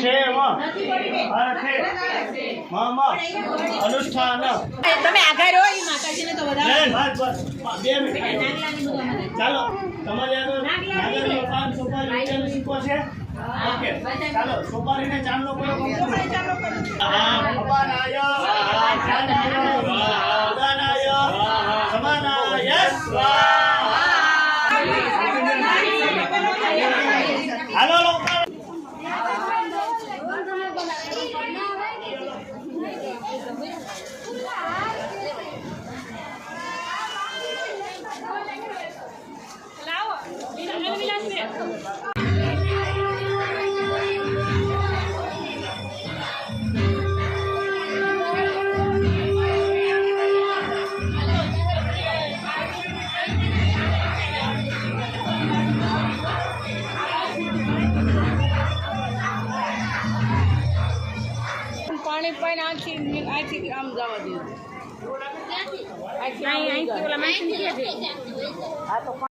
क्षेम अर्थे मम अनुष्ठान તમે આગળ રહો ઈ માતાજીને તો વધારે બસ બસ 2 મિનિટ ચાલો તમારે આગળ નાગરનો પાન સોપારી વેચવાનું શીખવો છે ઓકે ચાલો સોપારીને ચાંદલો કરો ભગવાનાય ઉદાનાય સમાનાય સ્વાહા હાલો લોકો પાણી પાઈને આથી આમ જવા દે અહીંથી ઓલા માણસને ક્યાં છે?